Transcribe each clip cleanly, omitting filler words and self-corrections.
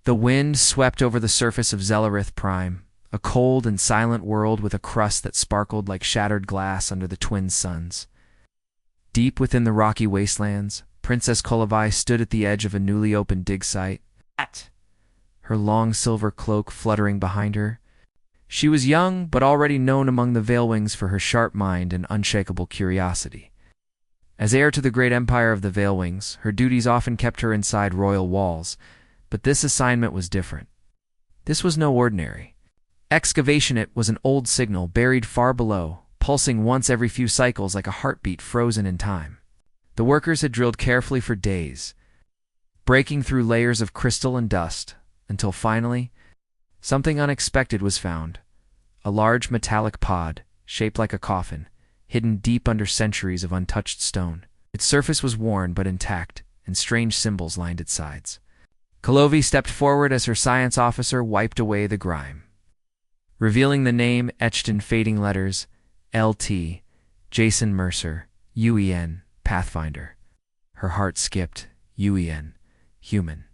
The wind swept over the surface of Zellerith Prime, a cold and silent world with a crust that sparkled like shattered glass under the twin suns. Deep within the rocky wastelands, Princess Kolovai stood at the edge of a newly opened dig site, her long silver cloak fluttering behind her. She was young, but already known among the Veilwings for her sharp mind and unshakable curiosity. As heir to the great empire of the Veilwings, her duties often kept her inside royal walls, but this assignment was different. This was no ordinary excavation. It was an old signal buried far below, pulsing once every few cycles like a heartbeat frozen in time. The workers had drilled carefully for days, breaking through layers of crystal and dust, until finally, something unexpected was found. A large metallic pod, shaped like a coffin, hidden deep under centuries of untouched stone. Its surface was worn but intact, and strange symbols lined its sides. Kolovai stepped forward as her science officer wiped away the grime, revealing the name etched in fading letters, L.T. Jason Mercer, UEN, Pathfinder. Her heart skipped. UEN, human.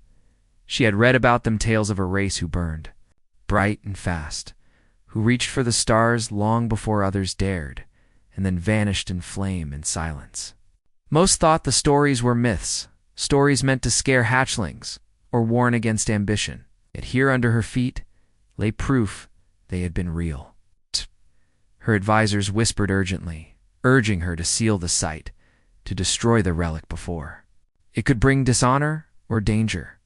She had read about them, tales of a race who burned, bright and fast, who reached for the stars long before others dared, and then vanished in flame and silence. Most thought the stories were myths, stories meant to scare hatchlings, or warn against ambition. Yet here under her feet lay proof they had been real. Her advisors whispered urgently, urging her to seal the site, to destroy the relic before it could bring dishonor or danger.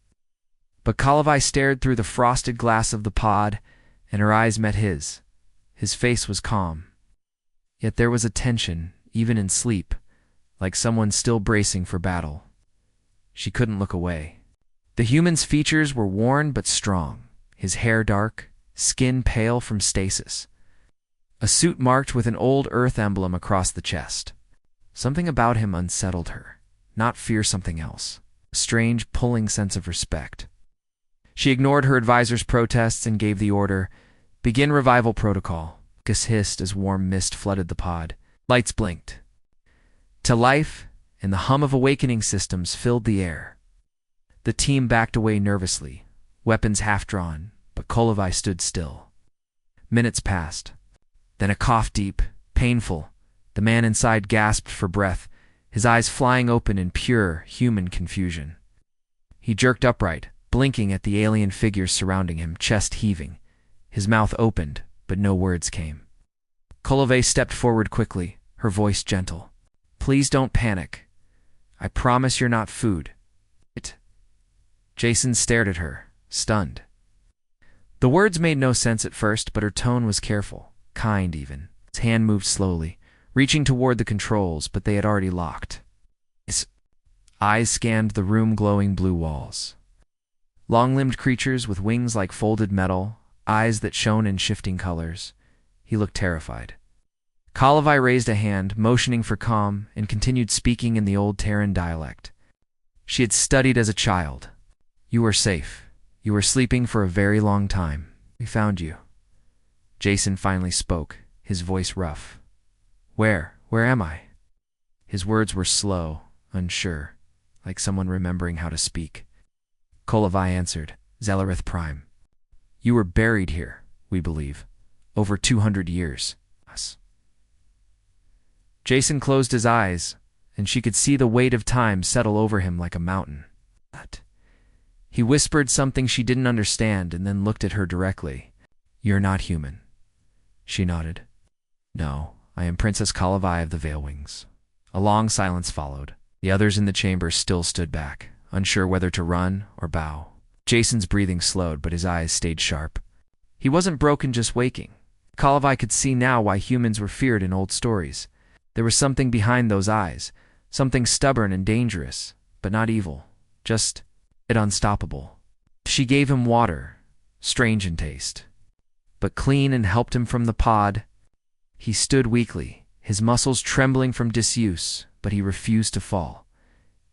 But Kolovai stared through the frosted glass of the pod, and her eyes met his. His face was calm. Yet there was a tension, even in sleep, like someone still bracing for battle. She couldn't look away. The human's features were worn but strong, his hair dark, skin pale from stasis. A suit marked with an old Earth emblem across the chest. Something about him unsettled her, not fear, something else, a strange, pulling sense of respect. She ignored her advisor's protests and gave the order, "Begin revival protocol." Gus hissed as warm mist flooded the pod. Lights blinked to life, and the hum of awakening systems filled the air. The team backed away nervously, weapons half-drawn, but Kolovai stood still. Minutes passed. Then a cough, deep, painful. The man inside gasped for breath, his eyes flying open in pure, human confusion. He jerked upright, blinking at the alien figures surrounding him, chest heaving. His mouth opened, but no words came. Kolovai stepped forward quickly, her voice gentle. "Please don't panic. I promise you're not food." Jason stared at her, stunned. The words made no sense at first, but her tone was careful, kind even. His hand moved slowly, reaching toward the controls, but they had already locked. His eyes scanned the room, glowing blue walls. Long-limbed creatures with wings like folded metal, eyes that shone in shifting colors. He looked terrified. Kolovai raised a hand, motioning for calm, and continued speaking in the old Terran dialect. She had studied as a child. "You were safe. You were sleeping for a very long time. We found you." Jason finally spoke, his voice rough. Where am I?" His words were slow, unsure, like someone remembering how to speak. Kolovai answered, "Zellerith Prime. You were buried here, we believe, over 200 years. Us." Jason closed his eyes, and she could see the weight of time settle over him like a mountain. He whispered something she didn't understand and then looked at her directly. "You're not human." She nodded. "No, I am Princess Kolovai of the Veilwings." A long silence followed. The others in the chamber still stood back, unsure whether to run or bow. Jason's breathing slowed, but his eyes stayed sharp. He wasn't broken, just waking. Kolovai could see now why humans were feared in old stories. There was something behind those eyes, something stubborn and dangerous, but not evil, just unstoppable. She gave him water, strange in taste, but clean, and helped him from the pod. He stood weakly, his muscles trembling from disuse, but he refused to fall.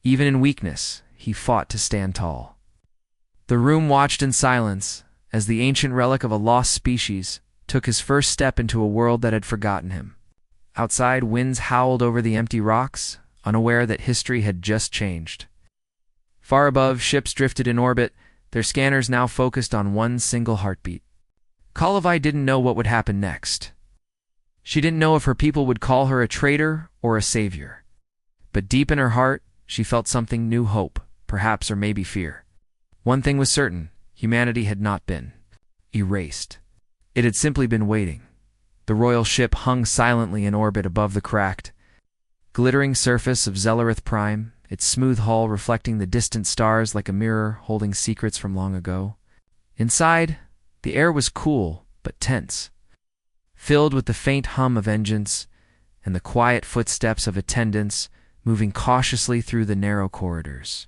Even in weakness, he fought to stand tall. The room watched in silence as the ancient relic of a lost species took his first step into a world that had forgotten him. Outside, winds howled over the empty rocks, unaware that history had just changed. Far above, ships drifted in orbit, their scanners now focused on one single heartbeat. Kalavai didn't know what would happen next. She didn't know if her people would call her a traitor or a savior. But deep in her heart, she felt something new: hope, perhaps, or maybe fear. One thing was certain: humanity had not been erased. It had simply been waiting. The royal ship hung silently in orbit above the cracked, glittering surface of Zellerith Prime, its smooth hull reflecting the distant stars like a mirror holding secrets from long ago. Inside, the air was cool but tense, filled with the faint hum of engines and the quiet footsteps of attendants moving cautiously through the narrow corridors.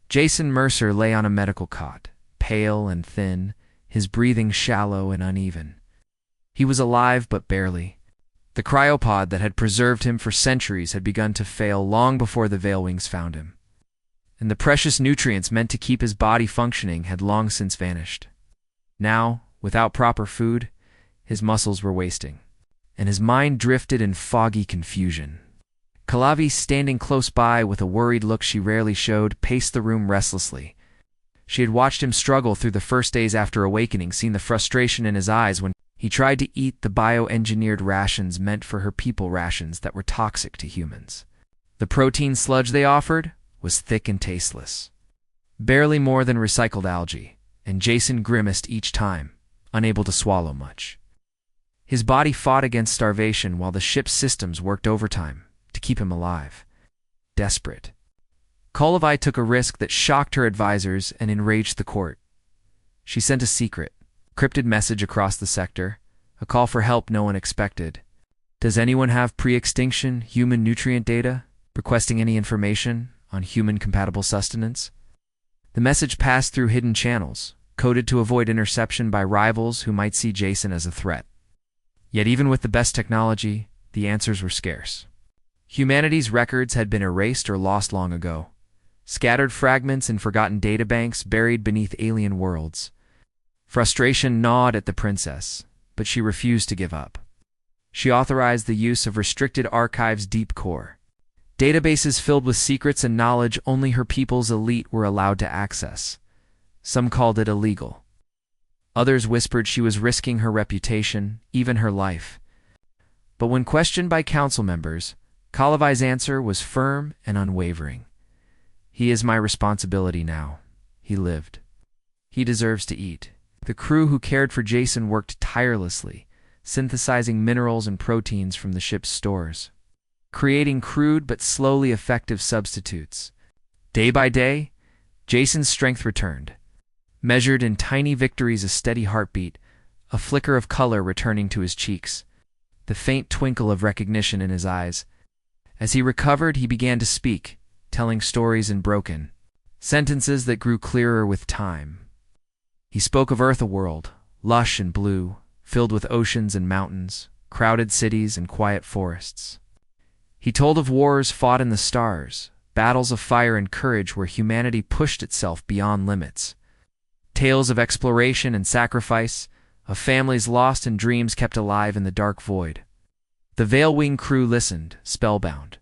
Jason Mercer lay on a medical cot, pale and thin, his breathing shallow and uneven. He was alive, but barely. The cryopod that had preserved him for centuries had begun to fail long before the Veilwings found him, and the precious nutrients meant to keep his body functioning had long since vanished. Now, without proper food, his muscles were wasting, and his mind drifted in foggy confusion. Kalavi, standing close by with a worried look she rarely showed, paced the room restlessly. She had watched him struggle through the first days after awakening, seen the frustration in his eyes when he tried to eat the bioengineered rations meant for her people, rations that were toxic to humans. The protein sludge they offered was thick and tasteless, barely more than recycled algae, and Jason grimaced each time, unable to swallow much. His body fought against starvation while the ship's systems worked overtime to keep him alive. Desperate, Kalavai took a risk that shocked her advisors and enraged the court. She sent a secret, crypted message across the sector, a call for help no one expected. Does anyone have pre-extinction human nutrient data, requesting any information on human-compatible sustenance? The message passed through hidden channels, coded to avoid interception by rivals who might see Jason as a threat. Yet even with the best technology, the answers were scarce. Humanity's records had been erased or lost long ago, scattered fragments in forgotten databanks buried beneath alien worlds. Frustration gnawed at the princess, but she refused to give up. She authorized the use of restricted archives deep core, databases filled with secrets and knowledge only her people's elite were allowed to access. Some called it illegal. Others whispered she was risking her reputation, even her life. But when questioned by council members, Kalavai's answer was firm and unwavering. He is my responsibility now. He lived. He deserves to eat. The crew who cared for Jason worked tirelessly, synthesizing minerals and proteins from the ship's stores, creating crude but slowly effective substitutes. Day by day, Jason's strength returned, measured in tiny victories: a steady heartbeat, a flicker of color returning to his cheeks, the faint twinkle of recognition in his eyes. As he recovered, he began to speak, telling stories in broken sentences that grew clearer with time. He spoke of Earth, a world, lush and blue, filled with oceans and mountains, crowded cities and quiet forests. He told of wars fought in the stars, battles of fire and courage where humanity pushed itself beyond limits, tales of exploration and sacrifice, of families lost and dreams kept alive in the dark void. The Veilwing crew listened, spellbound.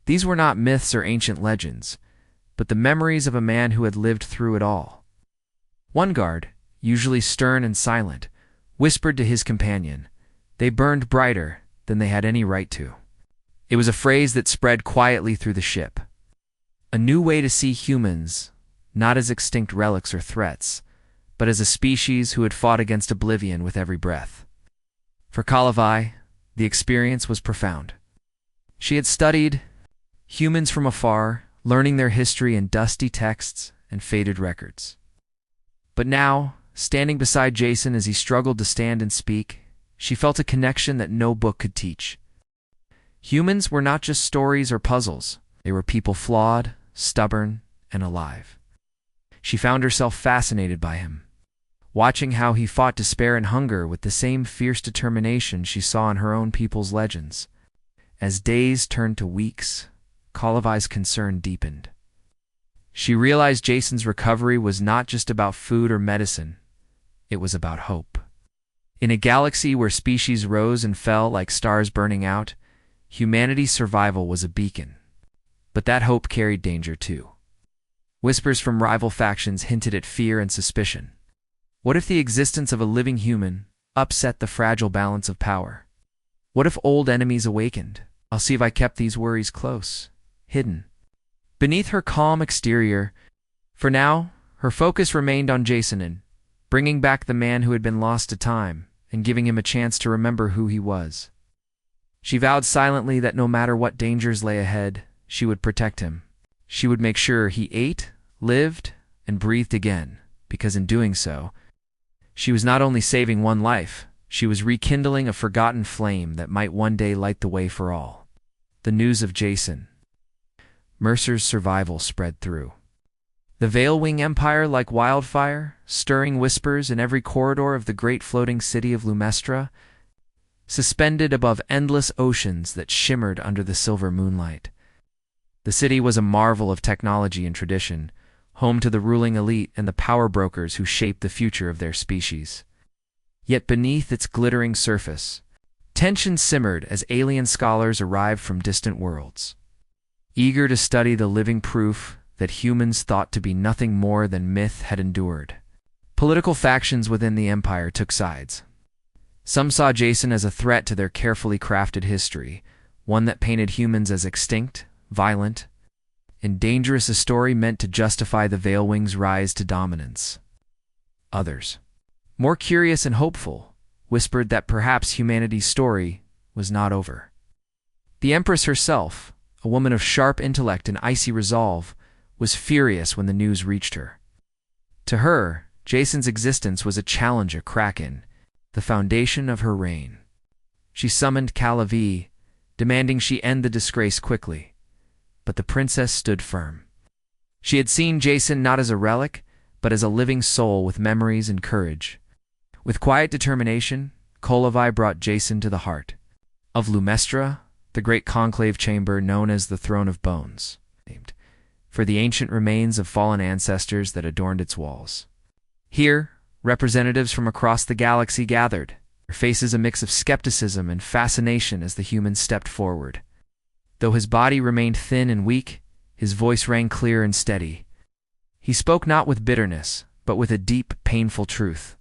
These were not myths or ancient legends, but the memories of a man who had lived through it all. One guard, usually stern and silent, whispered to his companion, "They burned brighter than they had any right to." It was a phrase that spread quietly through the ship. A new way to see humans, not as extinct relics or threats, but as a species who had fought against oblivion with every breath. For Kalavai, the experience was profound. She had studied humans from afar, learning their history in dusty texts and faded records. But now, standing beside Jason as he struggled to stand and speak, she felt a connection that no book could teach. Humans were not just stories or puzzles. They were people, flawed, stubborn, and alive. She found herself fascinated by him, watching how he fought despair and hunger with the same fierce determination she saw in her own people's legends. As days turned to weeks, Kalavai's concern deepened. She realized Jason's recovery was not just about food or medicine. It was about hope. In a galaxy where species rose and fell like stars burning out, humanity's survival was a beacon. But that hope carried danger too. Whispers from rival factions hinted at fear and suspicion. What if the existence of a living human upset the fragile balance of power? What if old enemies awakened? I'll see if I kept these worries close, hidden. Beneath her calm exterior, for now, her focus remained on Jason and bringing back the man who had been lost to time and giving him a chance to remember who he was. She vowed silently that no matter what dangers lay ahead, she would protect him. She would make sure he ate, lived, and breathed again, because in doing so, she was not only saving one life, she was rekindling a forgotten flame that might one day light the way for all. The news of Jason Mercer's survival spread through the Veilwing Empire like wildfire, stirring whispers in every corridor of the great floating city of Lumestra, suspended above endless oceans that shimmered under the silver moonlight. The city was a marvel of technology and tradition, home to the ruling elite and the power brokers who shaped the future of their species. Yet beneath its glittering surface, tension simmered as alien scholars arrived from distant worlds, eager to study the living proof that humans thought to be nothing more than myth had endured. Political factions within the Empire took sides. Some saw Jason as a threat to their carefully crafted history, one that painted humans as extinct, violent, and dangerous, a story meant to justify the Veilwings' rise to dominance. Others, more curious and hopeful, whispered that perhaps humanity's story was not over. The Empress herself, a woman of sharp intellect and icy resolve, was furious when the news reached her. To her, Jason's existence was a challenge, a crack-in, the foundation of her reign. She summoned Calavi, demanding she end the disgrace quickly. But the princess stood firm. She had seen Jason not as a relic, but as a living soul with memories and courage. With quiet determination, Calavi brought Jason to the heart of Lumestra, the great conclave chamber known as the Throne of Bones, named for the ancient remains of fallen ancestors that adorned its walls. Here, representatives from across the galaxy gathered, their faces a mix of skepticism and fascination as the human stepped forward. Though his body remained thin and weak, his voice rang clear and steady. He spoke not with bitterness, but with a deep, painful truth.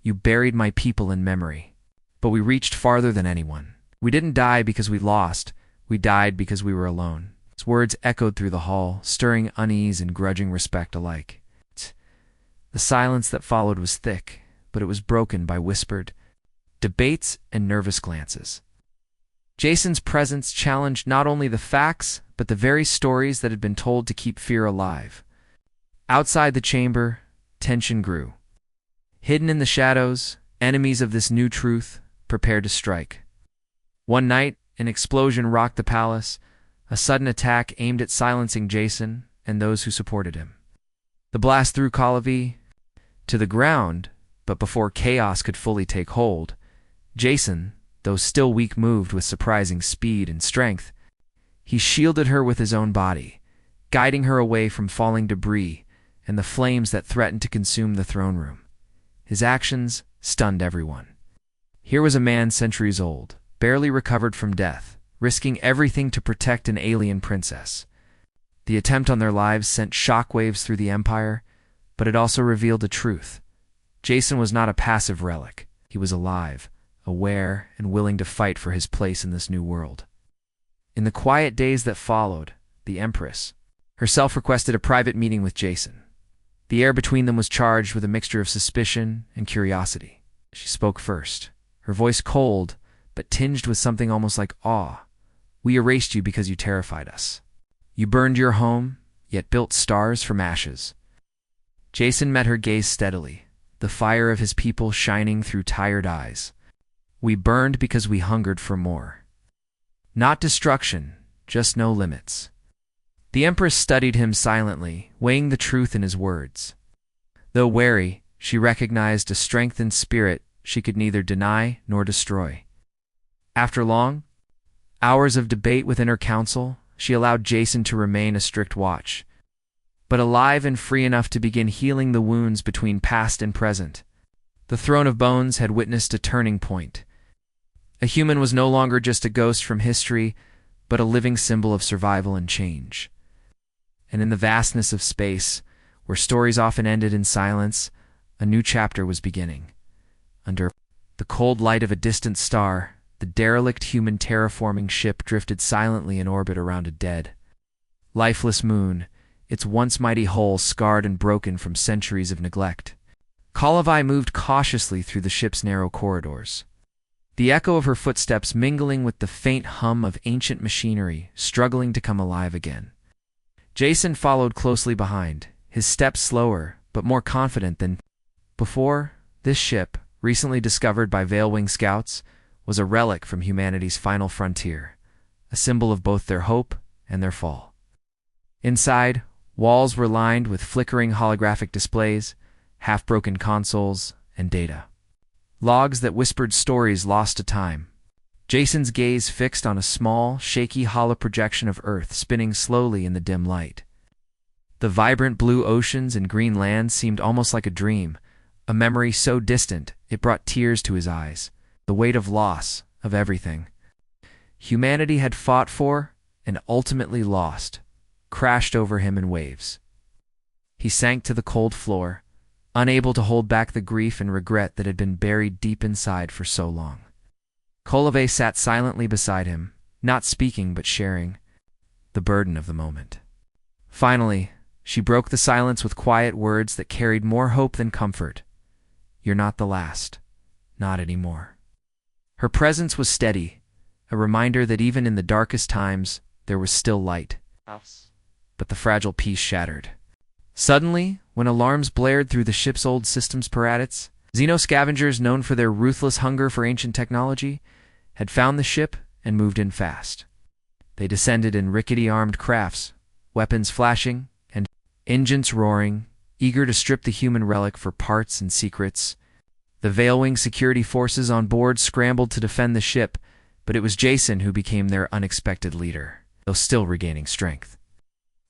You buried my people in memory, but we reached farther than anyone. We didn't die because we lost, we died because we were alone. His words echoed through the hall, stirring unease and grudging respect alike. The silence that followed was thick, but it was broken by whispered debates and nervous glances. Jason's presence challenged not only the facts, but the very stories that had been told to keep fear alive. Outside the chamber, tension grew. Hidden in the shadows, enemies of this new truth prepared to strike. One night, an explosion rocked the palace, a sudden attack aimed at silencing Jason and those who supported him. The blast threw Calavi to the ground, but before chaos could fully take hold, Jason, though still weak, moved with surprising speed and strength. He shielded her with his own body, guiding her away from falling debris and the flames that threatened to consume the throne room. His actions stunned everyone. Here was a man centuries old, barely recovered from death, risking everything to protect an alien princess. The attempt on their lives sent shockwaves through the Empire, but it also revealed a truth. Jason was not a passive relic. He was alive, aware, and willing to fight for his place in this new world. In the quiet days that followed, the Empress herself requested a private meeting with Jason. The air between them was charged with a mixture of suspicion and curiosity. She spoke first, her voice cold, but tinged with something almost like awe. We erased you because you terrified us. You burned your home, yet built stars from ashes. Jason met her gaze steadily, the fire of his people shining through tired eyes. We burned because we hungered for more. Not destruction, just no limits. The Empress studied him silently, weighing the truth in his words. Though wary, she recognized a strength and spirit she could neither deny nor destroy. After long hours of debate within her council, she allowed Jason to remain a strict watch, but alive and free enough to begin healing the wounds between past and present. The Throne of Bones had witnessed a turning point. A human was no longer just a ghost from history, but a living symbol of survival and change. And in the vastness of space, where stories often ended in silence, a new chapter was beginning. Under the cold light of a distant star, the derelict human terraforming ship drifted silently in orbit around a dead, lifeless moon, its once mighty hull scarred and broken from centuries of neglect. HFY moved cautiously through the ship's narrow corridors, the echo of her footsteps mingling with the faint hum of ancient machinery struggling to come alive again. Jason followed closely behind, his steps slower but more confident than before. This ship, recently discovered by Veilwing scouts, was a relic from humanity's final frontier, a symbol of both their hope and their fall. Inside, walls were lined with flickering holographic displays, half-broken consoles, and data. Logs that whispered stories lost to time. Jason's gaze fixed on a small, shaky holoprojection of Earth spinning slowly in the dim light. The vibrant blue oceans and green lands seemed almost like a dream, a memory so distant it brought tears to his eyes. The weight of loss, of everything humanity had fought for and ultimately lost, crashed over him in waves. He sank to the cold floor, unable to hold back the grief and regret that had been buried deep inside for so long. Kolove sat silently beside him, not speaking but sharing the burden of the moment. Finally, she broke the silence with quiet words that carried more hope than comfort. "You're not the last. Not anymore." Her presence was steady, a reminder that even in the darkest times, there was still light. But the fragile peace shattered. Suddenly, when alarms blared through the ship's old systems apparatus, xeno-scavengers known for their ruthless hunger for ancient technology had found the ship and moved in fast. They descended in rickety armed crafts, weapons flashing and engines roaring, eager to strip the human relic for parts and secrets. The Veilwing security forces on board scrambled to defend the ship, but it was Jason who became their unexpected leader, though still regaining strength.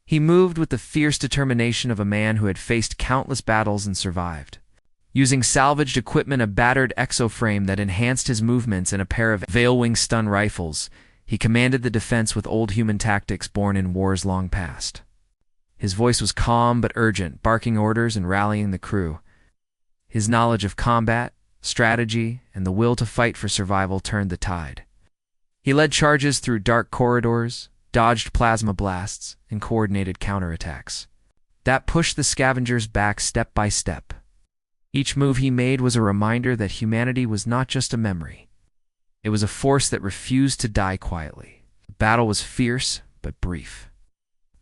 He moved with the fierce determination of a man who had faced countless battles and survived. Using salvaged equipment, a battered exoframe that enhanced his movements, and a pair of Veilwing stun rifles, he commanded the defense with old human tactics born in wars long past. His voice was calm but urgent, barking orders and rallying the crew. His knowledge of combat, strategy, and the will to fight for survival turned the tide. He led charges through dark corridors, dodged plasma blasts, and coordinated counterattacks that pushed the scavengers back step by step. Each move he made was a reminder that humanity was not just a memory. It was a force that refused to die quietly. The battle was fierce but brief.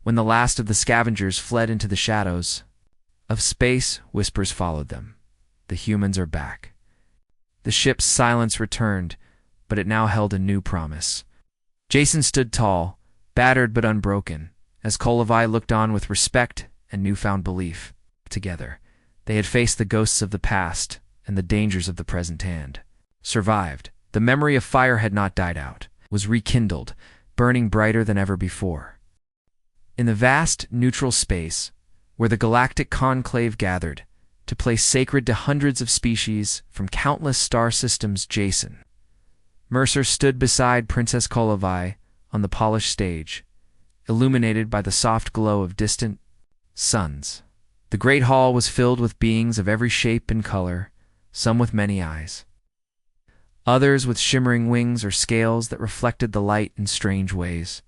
When the last of the scavengers fled into the shadows of space, whispers followed them. The humans are back. The ship's silence returned, but it now held a new promise. Jason stood tall, battered but unbroken, as Kolove looked on with respect and newfound belief. Together, they had faced the ghosts of the past and the dangers of the present hand. Survived. The memory of fire had not died out, was rekindled, burning brighter than ever before. In the vast, neutral space, where the galactic conclave gathered, to place sacred to hundreds of species from countless star systems, Jason Mercer stood beside Princess Kolove on the polished stage, illuminated by the soft glow of distant suns. The great hall was filled with beings of every shape and color, some with many eyes, others with shimmering wings or scales that reflected the light in strange ways.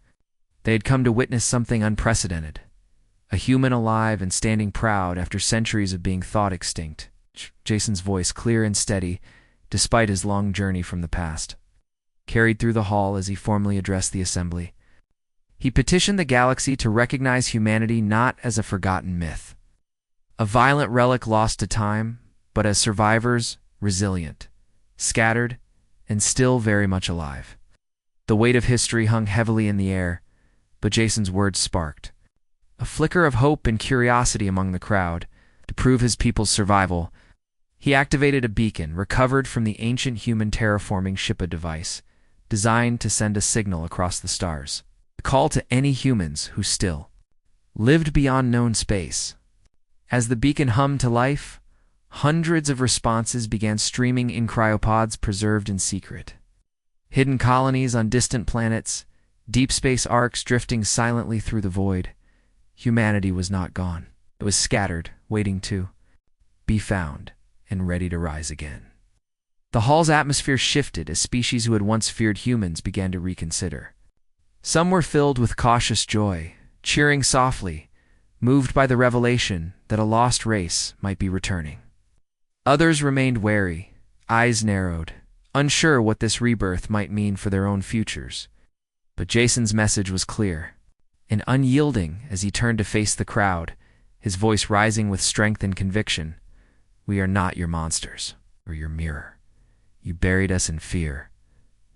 They had come to witness something unprecedented, a human alive and standing proud after centuries of being thought extinct. Jason's voice, clear and steady, despite his long journey from the past, carried through the hall as he formally addressed the assembly. He petitioned the galaxy to recognize humanity not as a forgotten myth, a violent relic lost to time, but as survivors, resilient, scattered, and still very much alive. The weight of history hung heavily in the air, but Jason's words sparked a flicker of hope and curiosity among the crowd. To prove his people's survival, he activated a beacon recovered from the ancient human terraforming ship, a device designed to send a signal across the stars, a call to any humans who still lived beyond known space. As the beacon hummed to life, hundreds of responses began streaming in cryopods preserved in secret. Hidden colonies on distant planets, deep space arcs drifting silently through the void, humanity was not gone. It was scattered, waiting to be found and ready to rise again. The hall's atmosphere shifted as species who had once feared humans began to reconsider. Some were filled with cautious joy, cheering softly, moved by the revelation that a lost race might be returning. Others remained wary, eyes narrowed, unsure what this rebirth might mean for their own futures. But Jason's message was clear, and unyielding as he turned to face the crowd, his voice rising with strength and conviction. "We are not your monsters or your mirror. You buried us in fear.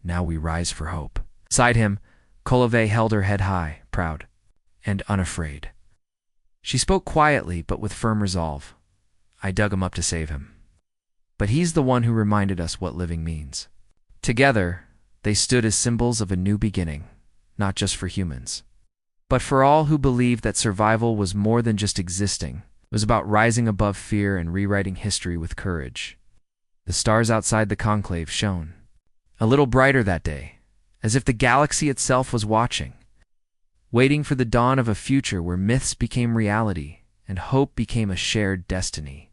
Now we rise for hope." Beside him, Kolove held her head high, proud and unafraid. She spoke quietly but with firm resolve. "I dug him up to save him. But he's the one who reminded us what living means." Together, they stood as symbols of a new beginning, not just for humans, but for all who believed that survival was more than just existing. It was about rising above fear and rewriting history with courage. The stars outside the conclave shone, a little brighter that day, as if the galaxy itself was watching, waiting for the dawn of a future where myths became reality and hope became a shared destiny.